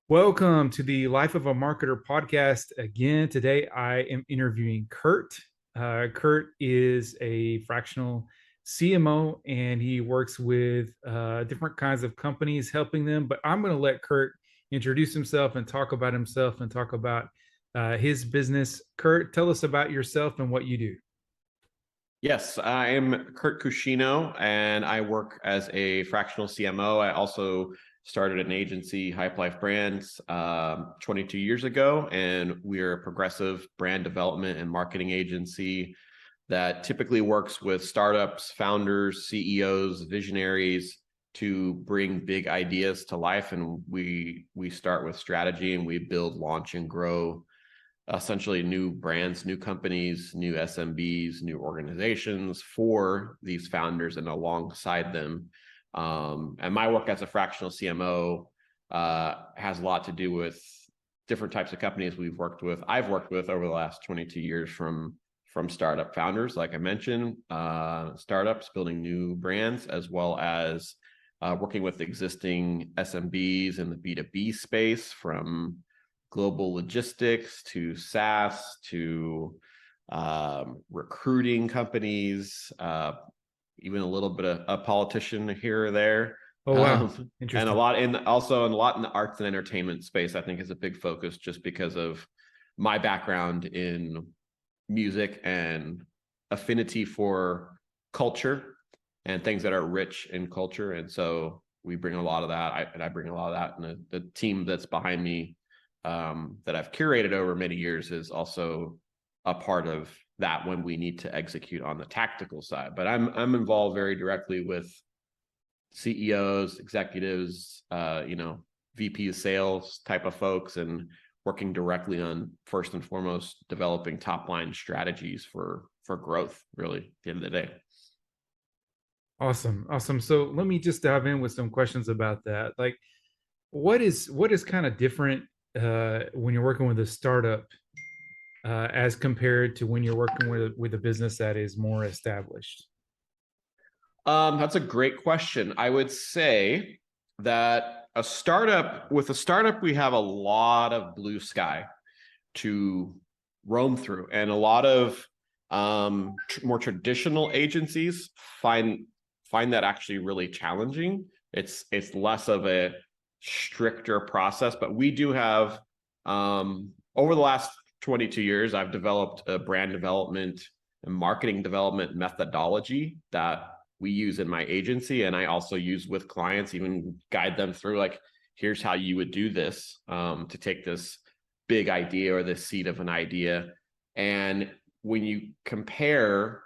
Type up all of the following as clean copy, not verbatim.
Welcome to the Life of a Marketer podcast. Again, today I am interviewing Curt. Curt is a fractional CMO and he works with different kinds of companies helping them. But I'm going to let Curt introduce himself and talk about himself and talk about his business. Curt, tell us about yourself and what you do. Yes, I am Curt Cuscino, and I work as a fractional CMO. I also started an agency, Hype Life Brands, 22 years ago, and we're a progressive brand development and marketing agency that typically works with startups, founders, CEOs, visionaries to bring big ideas to life. And we start with strategy, and we build, launch, and grow essentially new brands, new companies, new SMBs, new organizations for these founders and alongside them. And my work as a fractional CMO has a lot to do with different types of companies I've worked with over the last 22 years from startup founders, like I mentioned, startups building new brands, as well as working with existing SMBs in the B2B space, from global logistics to SaaS to recruiting companies, even a little bit of a politician here or there. Oh, wow. And Interesting. a lot in the arts and entertainment space, I think, is a big focus, just because of my background in music and affinity for culture and things that are rich in culture. And so we bring a lot of that. I bring a lot of that, and the team that's behind me, that I've curated over many years, is also a part of that when we need to execute on the tactical side. But I'm involved very directly with CEOs, executives, VP of sales type of folks, and working directly on, first and foremost, developing top line strategies for growth, really, at the end of the day. Awesome. Awesome. So let me just dive in with some questions about that. Like, what is kind of different when you're working with a startup as compared to when you're working with a business that is more established? That's a great question. I would say that with a startup, we have a lot of blue sky to roam through, and a lot of more traditional agencies find that actually really challenging. It's less of a stricter process, but we do have, over the last 22 years, I've developed a brand development and marketing development methodology that we use in my agency, and I also use with clients, even guide them through, like, here's how you would do this, to take this big idea or this seed of an idea. And when you compare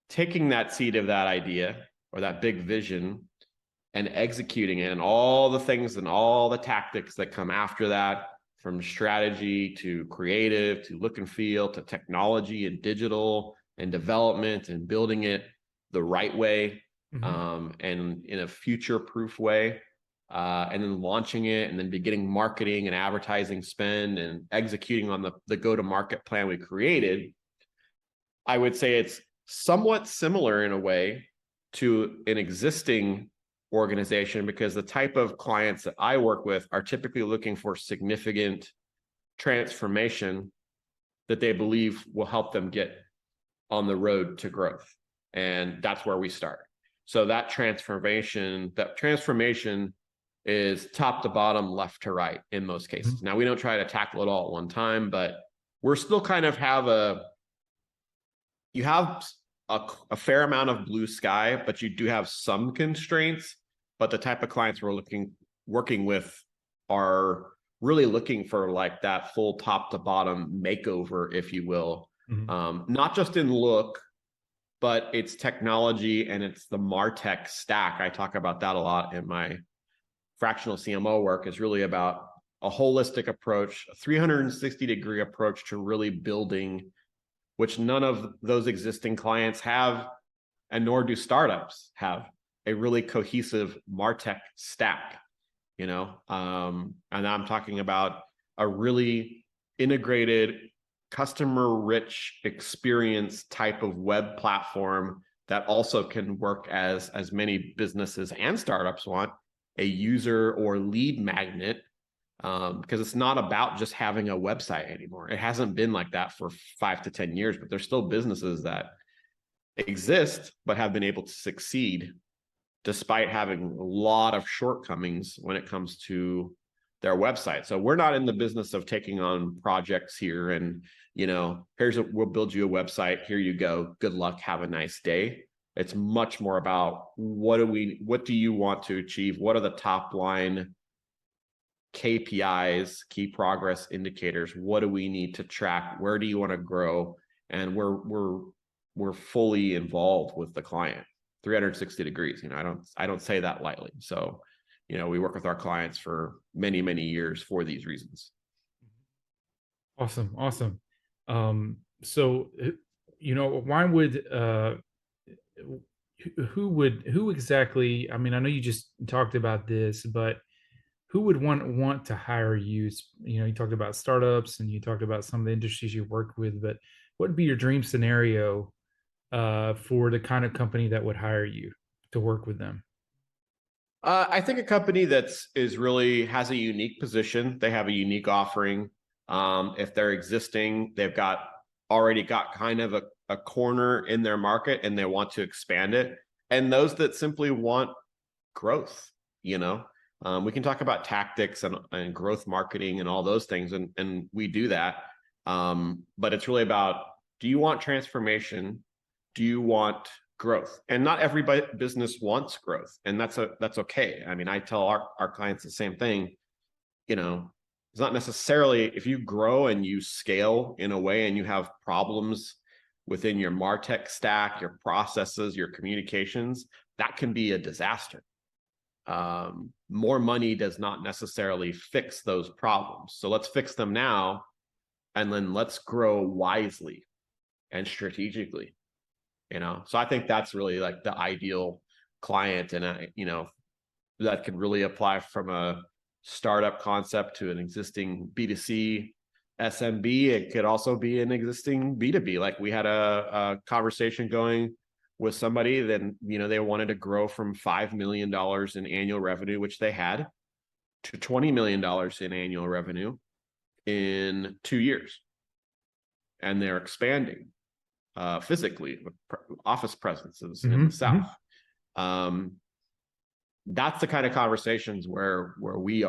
taking that seed of that idea or that big vision and executing it, and all the things and all the tactics that come after that, from strategy to creative to look and feel to technology and digital and development and building it the right way, and in a future-proof way, and then launching it, and then beginning marketing and advertising spend and executing on the go-to-market plan we created, I would say it's somewhat similar in a way to an existing organization, because the type of clients that I work with are typically looking for significant transformation that they believe will help them get on the road to growth. And that's where we start. So that transformation is top to bottom, left to right in most cases. Now, we don't try to tackle it all at one time, but we're still kind of you have a fair amount of blue sky, but you do have some constraints. But the type of clients we're working with are really looking for, like, that full top to bottom makeover, if you will. Not just in look, but it's technology, and it's the martech stack. I talk about that a lot in my fractional CMO work. Is really about a holistic approach, a 360-degree approach to really building, which none of those existing clients have, and nor do startups have, a really cohesive martech stack, and I'm talking about a really integrated, customer-rich experience type of web platform that also can work as many businesses and startups want, a user or lead magnet, because it's not about just having a website anymore. It hasn't been like that for 5 to 10 years, but there's still businesses that exist but have been able to succeed despite having a lot of shortcomings when it comes to their website. So we're not in the business of taking on projects here and, we'll build you a website, here you go, good luck, have a nice day. It's much more about what do you want to achieve? What are the top line KPIs, key progress indicators? What do we need to track? Where do you want to grow? And we're fully involved with the client 360 degrees. I don't say that lightly. So, we work with our clients for many, many years for these reasons. Awesome. So, why would, who exactly, I mean, I know you just talked about this, but who would want to hire you? You talked about startups and you talked about some of the industries you work with, but what would be your dream scenario for the kind of company that would hire you to work with them? I think a company is really has a unique position. They have a unique offering. If they're existing, they've already got kind of a corner in their market and they want to expand it. And those that simply want growth, we can talk about tactics and growth marketing and all those things. And we do that. But it's really about, do you want transformation? Do you want growth? And not every business wants growth. And that's okay. I mean, I tell our clients the same thing. It's not necessarily, if you grow and you scale in a way and you have problems within your martech stack, your processes, your communications, that can be a disaster. More money does not necessarily fix those problems. So let's fix them now, and then let's grow wisely and strategically. So I think that's really like the ideal client, and that could really apply from a startup concept to an existing B2C SMB. It could also be an existing B2B. Like we had a conversation going with somebody that, they wanted to grow from $5 million in annual revenue, which they had, to $20 million in annual revenue in 2 years. And they're expanding physically with office presences in the South. That's the kind of conversations where we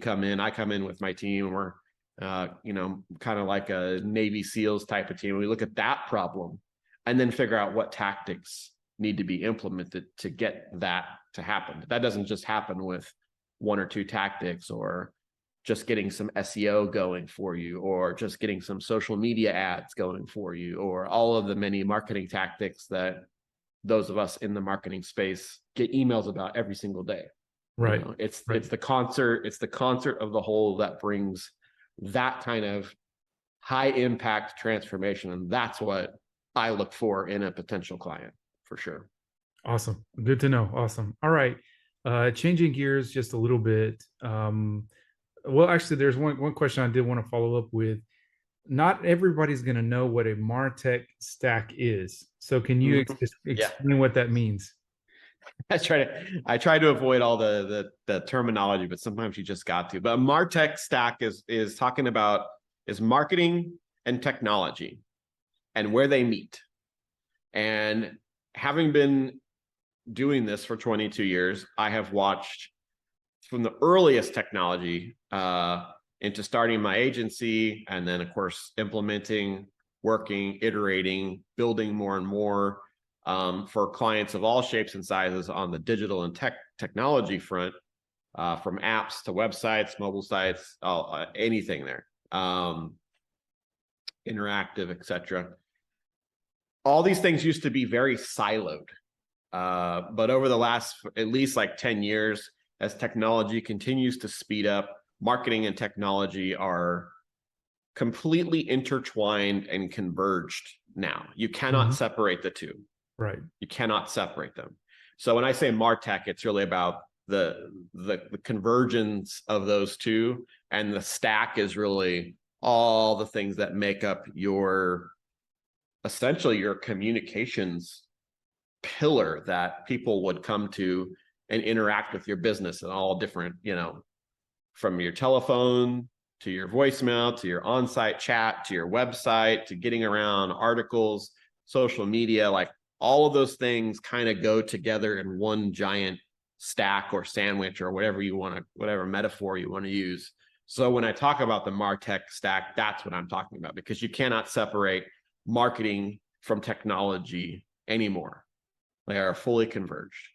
come in. I come in with my team, and we're kind of like a Navy SEALs type of team. We look at that problem and then figure out what tactics need to be implemented to get that to happen. But that doesn't just happen with 1 or 2 tactics, or just getting some SEO going for you, or just getting some social media ads going for you, or all of the many marketing tactics that those of us in the marketing space get emails about every single day. Right. It's the concert of the whole that brings that kind of high impact transformation. And that's what I look for in a potential client, for sure. Awesome. Good to know. Awesome. All right. Changing gears just a little bit. Well, actually, there's one question I did want to follow up with. Not everybody's going to know what a martech stack is. So can you explain what that means? I try to avoid all the terminology, but sometimes you just got to. But a martech stack is talking about marketing and technology and where they meet. And having been doing this for 22 years, I have watched from the earliest technology into starting my agency, and then of course implementing, working, iterating, building more and more for clients of all shapes and sizes on the digital and technology front, from apps to websites, mobile sites, anything there, interactive, etc. All these things used to be very siloed, but over the last at least like 10 years, as technology continues to speed up, marketing and technology are completely intertwined and converged now. You cannot separate the two. Right. You cannot separate them. So when I say martech, it's really about the convergence of those two, and the stack is really all the things that make up essentially your communications pillar that people would come to and interact with your business in all different, from your telephone to your voicemail, to your on-site chat, to your website, to getting around articles, social media, like all of those things kind of go together in one giant stack or sandwich or whatever you want to, whatever metaphor you want to use. So when I talk about the martech stack, that's what I'm talking about, because you cannot separate marketing from technology anymore. They are fully converged.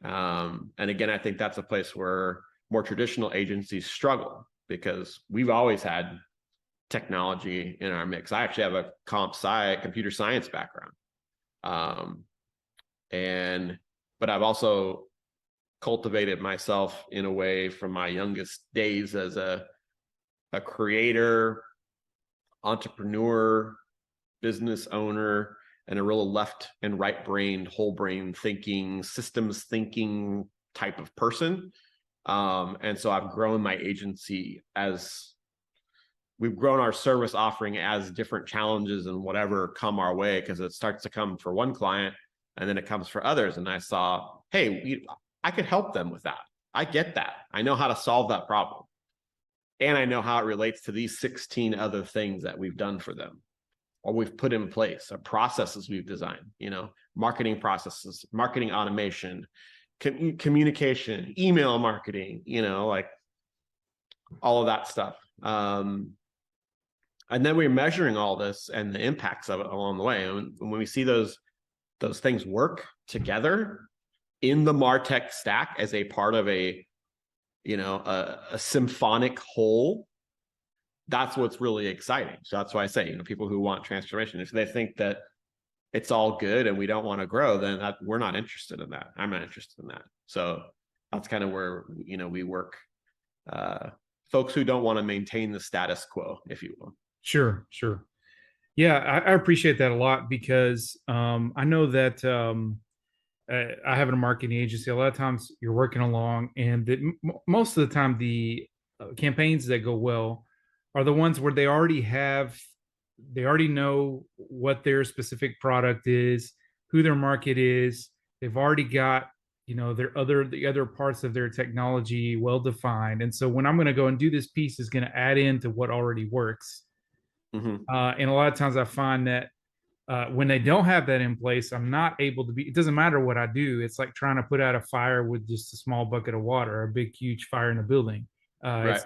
And again, I think that's a place where more traditional agencies struggle, because we've always had technology in our mix. I actually have a computer science background. But I've also cultivated myself in a way from my youngest days as a creator, entrepreneur, business owner, and a real left and right brained, whole brain thinking, systems thinking type of person. And so I've grown my agency as we've grown our service offering as different challenges and whatever come our way, because it starts to come for one client and then it comes for others. And I saw, hey, I could help them with that. I get that. I know how to solve that problem. And I know how it relates to these 16 other things that we've done for them, or we've put in place, or processes we've designed, marketing processes, marketing automation, communication, email marketing, like all of that stuff. And then we're measuring all this and the impacts of it along the way. And when we see those things work together in the martech stack as a part of a symphonic whole, that's what's really exciting. So that's why I say, people who want transformation, if they think that it's all good and we don't want to grow, then we're not interested in that. I'm not interested in that. So that's kind of where, we work. Folks who don't want to maintain the status quo, if you will. Sure. Yeah, I appreciate that a lot, because I know that I have a marketing agency. A lot of times you're working along, and most of the time the campaigns that go well are the ones where they already know what their specific product is, who their market is. They've already got the other parts of their technology well defined, and so when I'm going to go and do this piece is going to add into what already works. Mm-hmm. And a lot of times I find that when they don't have that in place, I'm not able to it doesn't matter what I do. It's like trying to put out a fire with just a small bucket of water, a big, huge fire in a building. Right.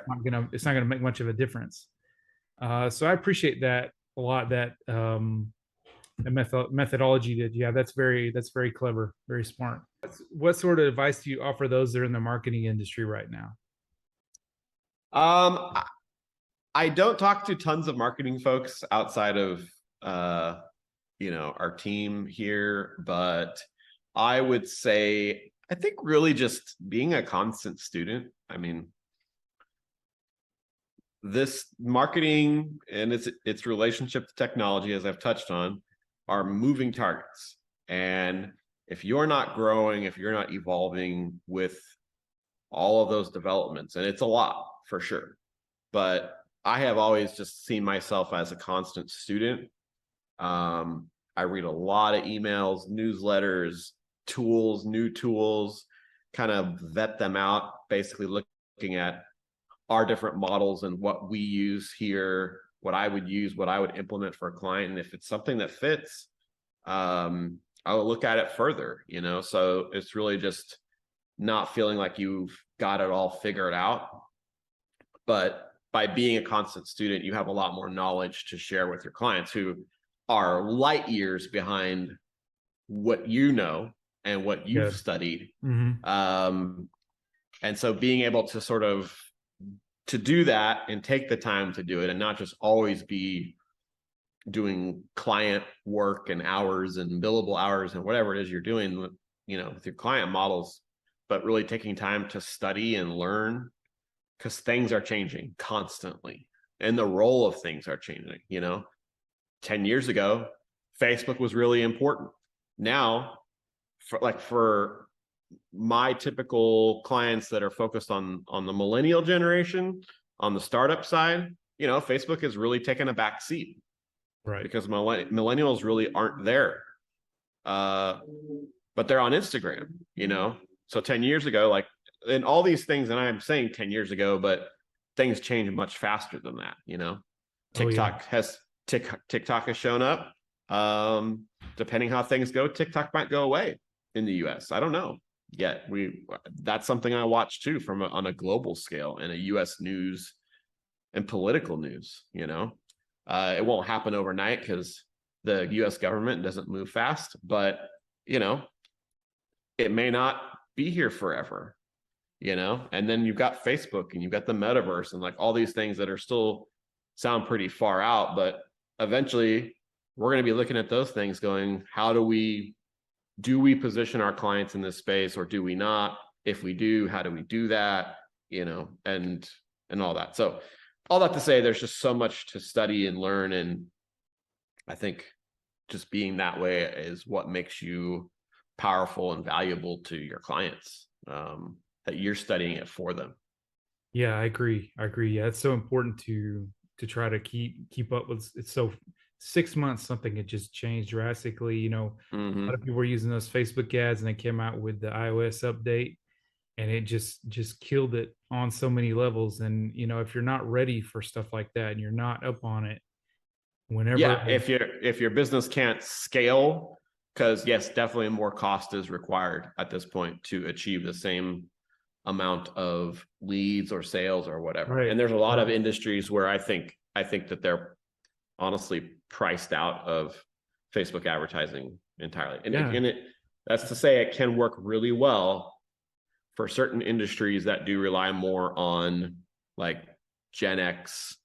It's not gonna make much of a difference. So I appreciate that a lot, that methodology that you have. That's very clever, very smart. What sort of advice do you offer those that are in the marketing industry right now? I don't talk to tons of marketing folks outside of our team here, but I would say, I think really just being a constant student. I mean, this marketing and its relationship to technology, as I've touched on, are moving targets. And if you're not growing, if you're not evolving with all of those developments, and it's a lot for sure, but I have always just seen myself as a constant student. I read a lot of emails, newsletters, new tools, kind of vet them out, basically looking at our different models and what we use here, what I would use, what I would implement for a client. And if it's something that fits, I'll look at it further, so it's really just not feeling like you've got it all figured out. But by being a constant student, you have a lot more knowledge to share with your clients who are light years behind what you know and what you've studied. Mm-hmm. And so being able to sort of to do that and take the time to do it, and not just always be doing client work and hours and billable hours and whatever it is you're doing with your client models, but really taking time to study and learn, because things are changing constantly and the role of things are changing. 10 years ago, Facebook was really important. Now, for my typical clients that are focused on the millennial generation, on the startup side, Facebook has really taken a back seat, right? Because millennials really aren't there, but they're on Instagram. So 10 years ago, and all these things, and I'm saying 10 years ago, but things change much faster than that. Oh yeah. TikTok has shown up. Depending how things go, TikTok might go away in the US. I don't know yet. That's something I watch too on a global scale in a US news and political news. It won't happen overnight because the US government doesn't move fast, but it may not be here forever. And then you've got Facebook and you've got the metaverse and like all these things that are still sound pretty far out, but eventually we're going to be looking at those things going, how do we position our clients in this space, or do we not? If we do, how do we do that? And all that. So all that to say, there's just so much to study and learn. And I think just being that way is what makes you powerful and valuable to your clients, that you're studying it for them. Yeah, I agree. Yeah, it's so important to try to keep up with. It's so 6 months, something had just changed drastically. A lot of people were using those Facebook ads, and they came out with the iOS update, and it just killed it on so many levels. And if you're not ready for stuff like that and you're not up on it, whenever if your business can't scale, because yes, definitely more cost is required at this point to achieve the same amount of leads or sales or whatever. Right. And there's a lot of industries where I think that they're honestly priced out of Facebook advertising entirely. And that's to say it can work really well for certain industries that do rely more on like Gen X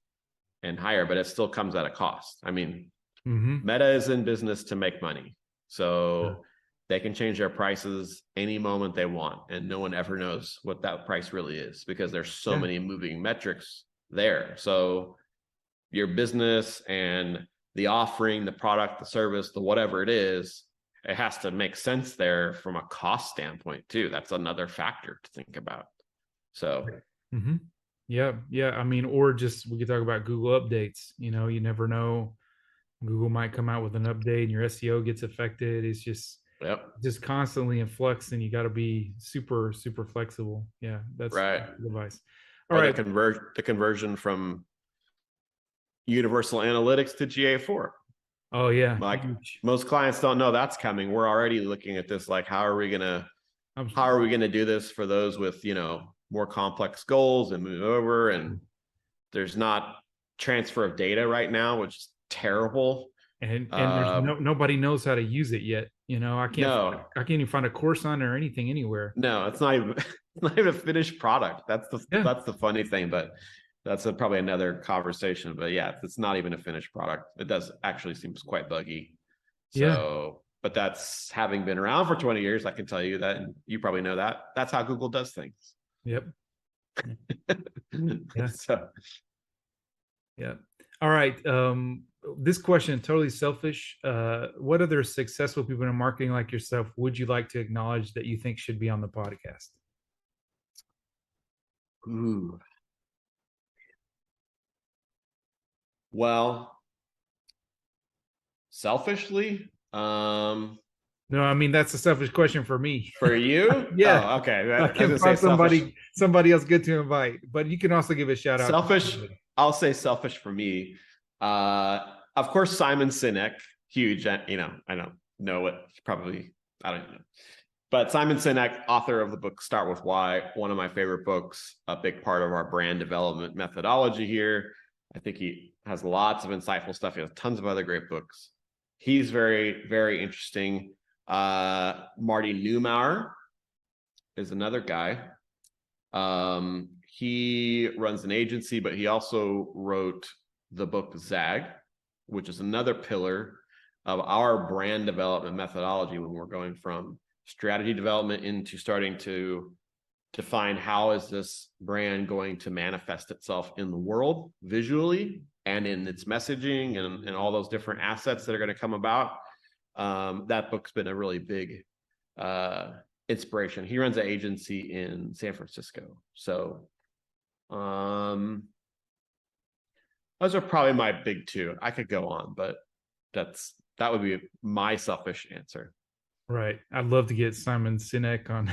and higher, but it still comes at a cost. I mean, Meta is in business to make money. So they can change their prices any moment they want, and no one ever knows what that price really is because there's so many moving metrics there. So your business and the offering, the product, the service, the whatever it is, it has to make sense there from a cost standpoint too. That's another factor to think about. So yeah. I mean, or just we could talk about Google updates. You never know. Google might come out with an update and your SEO gets affected. It's just constantly in flux, and you got to be super, super flexible. Yeah, that's right. advice. All right. The conversion from Universal Analytics to GA4. Oh yeah. Like most clients don't know that's coming. We're already looking at this like, how are we gonna do this for those with more complex goals and move over? And there's not transfer of data right now, which is terrible. And there's nobody knows how to use it yet. I can't even find a course on it or anything anywhere. No, it's not even a finished product. That's the funny thing, but that's probably another conversation. But yeah, it's not even a finished product. It does actually seems quite buggy. So, but that's having been around for 20 years, I can tell you that, and you probably know that. That's how Google does things. Yep. Yeah. So. Yeah. All right. This question, totally selfish. What other successful people in marketing like yourself would you like to acknowledge that you think should be on the podcast? Ooh. Well, selfishly, no, I mean that's a selfish question for me. For you? Yeah. Oh, okay. I can find somebody else good to invite, but you can also give a shout out. Selfish. I'll say selfish for me. Of course, Simon Sinek, huge. I don't know what probably. I don't know. But Simon Sinek, author of the book Start With Why, one of my favorite books, a big part of our brand development methodology here. I think he has lots of insightful stuff. He has tons of other great books. He's very, very interesting. Marty Neumauer is another guy. He runs an agency, but he also wrote the book Zag, which is another pillar of our brand development methodology when we're going from strategy development into starting to define how is this brand going to manifest itself in the world visually and in its messaging and all those different assets that are going to come about. That book's been a really big inspiration. He runs an agency in San Francisco. So those are probably my big two. I could go on, but that would be my selfish answer. Right. I'd love to get Simon Sinek on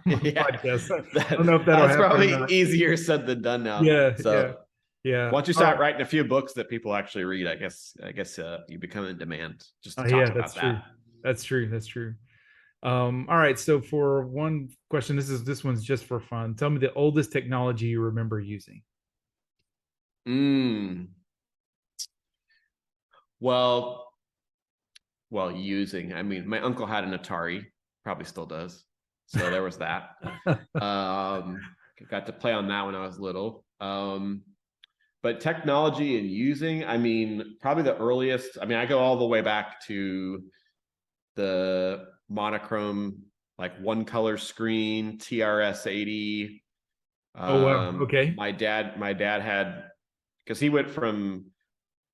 Yeah, podcast. I don't know if that'll that's happen or probably not. easier said than done now. Yeah, yeah, So yeah. once you All start right. writing a few books that people actually read, I guess you become in demand just to Yeah, talk that's about true. that. That's true. That's true. All right. So for one question, this one's just for fun. Tell me the oldest technology you remember using. Mm. Well, using. I mean, my uncle had an Atari, probably still does. So there was that. Got to play on that when I was little. But technology and using, I mean, probably the earliest. I mean, I go all the way back to the monochrome, like one color screen, TRS 80. Oh wow. Okay. My dad had, because he went from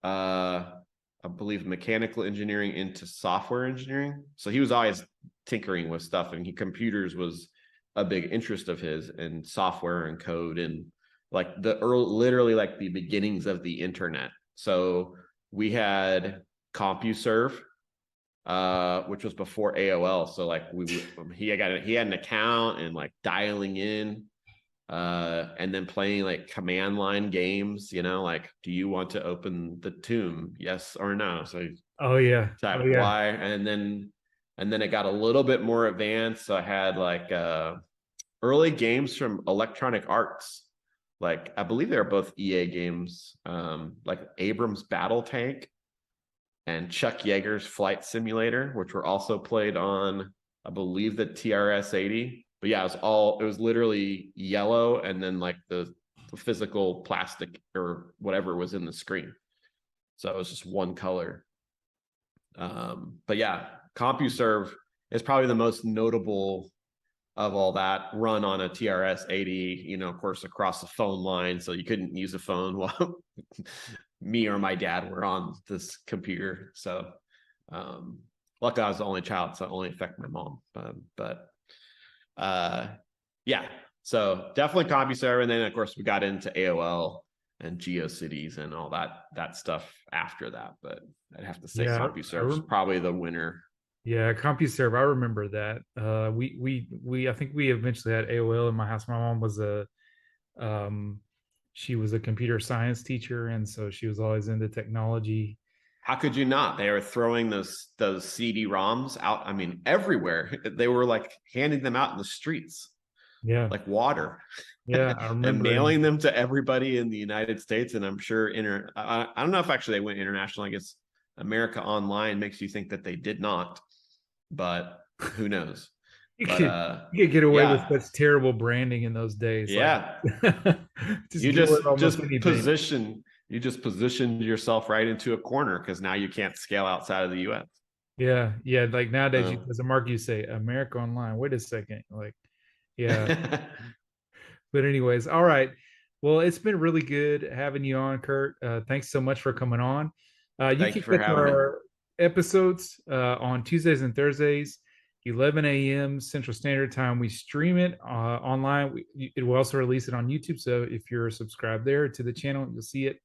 I believe mechanical engineering into software engineering. So he was always tinkering with stuff, and computers was a big interest of his, and software and code, and like literally like the beginnings of the internet. So we had CompuServe, which was before AOL. So like he had an account and like dialing in, and then playing like command line games, like, do you want to open the tomb, yes or no? So Oh yeah. Oh type yeah. Y, and then it got a little bit more advanced. So I had like early games from Electronic Arts, like I believe they were both EA games, like Abrams Battle Tank and Chuck Yeager's Flight Simulator, which were also played on, I believe, the TRS 80. But yeah, it was literally yellow, and then like the physical plastic or whatever was in the screen. So it was just one color. But yeah, CompuServe is probably the most notable of all that, run on a TRS 80, of course, across the phone line. So you couldn't use a phone while me or my dad were on this computer. So luckily I was the only child, so it only affected my mom. But yeah, so definitely CompuServe. And then of course we got into AOL and GeoCities and all that stuff after that. But I'd have to say Yeah. CompuServe is probably the winner. Yeah, CompuServe. I remember that. I think we eventually had AOL in my house. My mom was um, she was a computer science teacher, and so she was always into technology. How could you not? They were throwing those CD-ROMs out. I mean, everywhere. They were like handing them out in the streets Yeah, like water, yeah, I and remember. mailing them to everybody in the United States. And I'm sure I don't know if actually they went international. I guess America Online makes you think that they did not, but who knows? You But could you could get away with yeah, such terrible branding in those days. Like yeah. just You get away with just almost just anything. position you just positioned yourself right into a corner, because now you can't scale outside of the U.S. Yeah, yeah. Like nowadays, So as a mark, you say America Online. Wait a second. Like, yeah. But anyways, all right. Well, it's been really good having you on, Curt. Thanks so much for coming on. You thank you can for catch having me. our episodes on Tuesdays and Thursdays, 11 a.m. Central Standard Time. We stream it online. It will also release it on YouTube. So if you're subscribed there to the channel, you'll see it.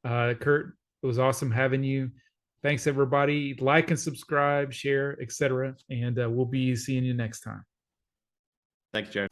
Curt, it was awesome having you. Thanks, everybody. Like and subscribe, share, etc. And we'll be seeing you next time. Thanks, Jared.